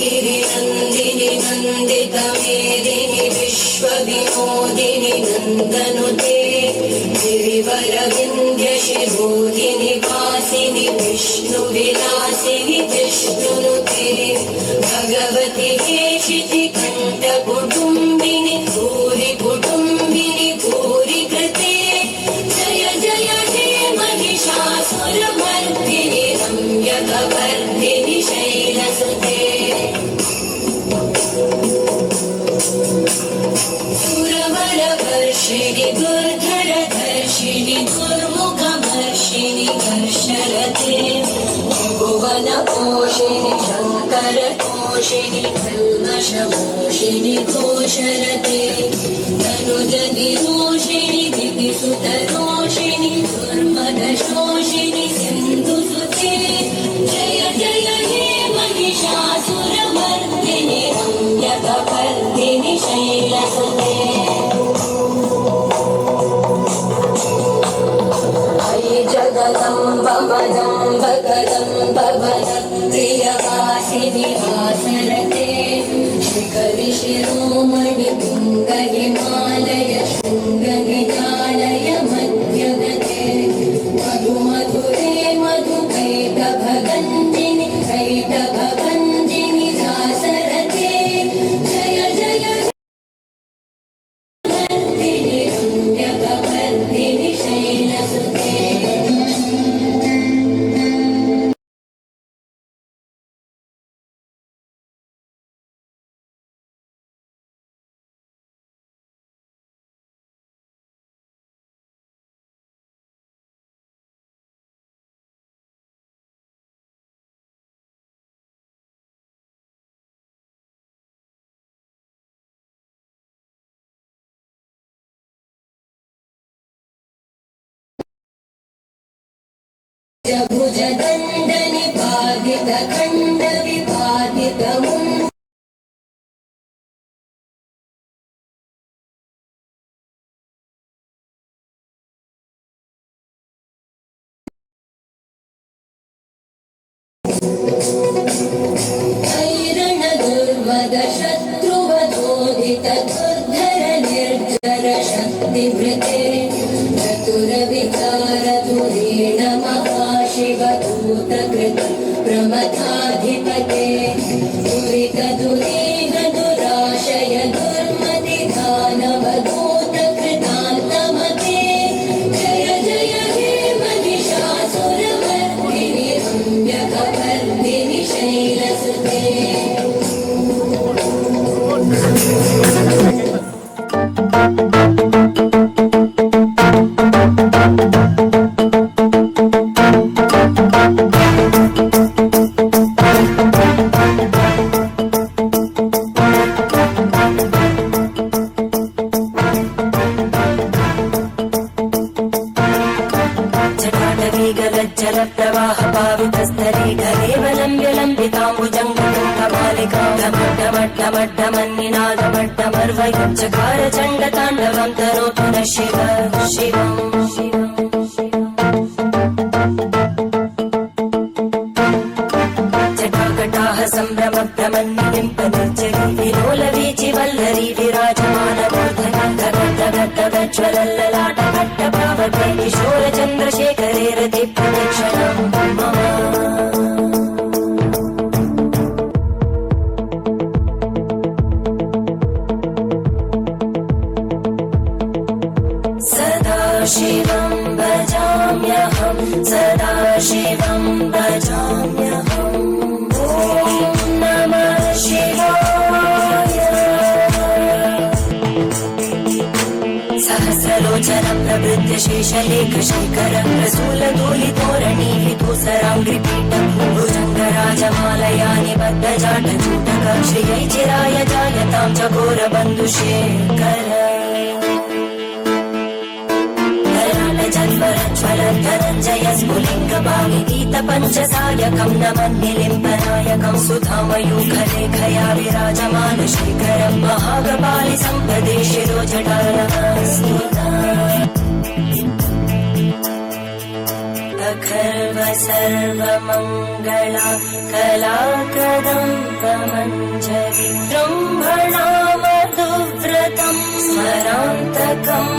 गिरिनन्दिनि नन्दितमेदिनि विश्वविनोदिनि नन्दनुते गिरिवरविन्द्यशिरोधिनि वासिनि विष्णुविलासिनि विष्णुनुते भगवति हेशितिकण्ठकुटुम्बिनि भूरि कुटुम्बिनि भूरि कृते जय जय हे महिषासुरमर्दिनि रम्यकवर्धिनि शैलसुते सुरवरवर्षिणि दुर्धरधर्षिणि दुर्मुखवर्षिणि कर्षरते भुवनपोषिणि शङ्करतोषिणि कल्मषमोषिणि घोषरते तनुजनिरोषिणि दिविसुतरोषिणि दुर्मदशोषिणि सिन्धुसुते जय जय हे महिषासुरमर्दिनि रम्यकवर्धिनि शैलसुते अयि जगदम्ब वदम्ब कदम्ब वदप्रियवासिनि वासरते शिखरि शिरोमणि पिङ्ग हिमालय शृङ्गनिजालय मध्यगते मधुमधुरे मधुकैटभगञ्जिनि कैटभगञ्जिनि दासरते जय जय वर्धिनि रम्यकवर्धिनि शैलसुते भुजदण्डनिपातितखण्डविपातितमुण्ड ऐरणदुर्वदशत्रुवधोदित दुर्धर निर्जर शक्तिभृते चतुरविचारधुरेण महाशिवदूतकृत प्रमथाधिपते दुरितदुरेह दुराशय दुर्मतिधानवधूतकृतान्तमते जय जय हे महिषासुरमर्दिनि रम्यकवर्धिनि शैलसुते जलप्रवाहपावितस्तरे घरेवलम्ब्यलम्बिताम्बुजङ्गमट्टमट्टमट्टमन्निनादमट्टमर्वयुच्चकार चण्डताण्डवं तनोतु नः शिव शिवम् जटाकटाः सम्भ्रमभ्रमन्निलिम्पनिर्जरी विलोलवीचि वल्लरी विराजमानमूर्धनि धगद्धगद्धगज्ज्वलल्ललाटभट्टभावते किशोरचन्द्रशेखरे रतिप्रदक्षिणं मम सदा शिवं भजाम्यहं सदा शिवं भजाम्यहम् ॐ नमः शिवाय सहस्रलोचन प्रवृत्य शेषलेखशेखर प्रसूलधूलितोरणि विधूसराङ्घ्रिपीठं भुजङ्गराजमालया निबद्धजाटचूटक श्रियै चिराय जायतां चकोरबन्धुशेखर ज्वलद्धनञ्जय स्फुलिङ्गभागिगीतपञ्चसायकं नमन्निलिम्बनायकं सुधामयूखलेखया विराजमानशेखरं महागपालि सम्पदे शिरोजटालमस्तुता अखर्व सर्वमङ्गला कलाकदम्बमञ्जरी जृम्भणामधुव्रतं स्मरान्तकम्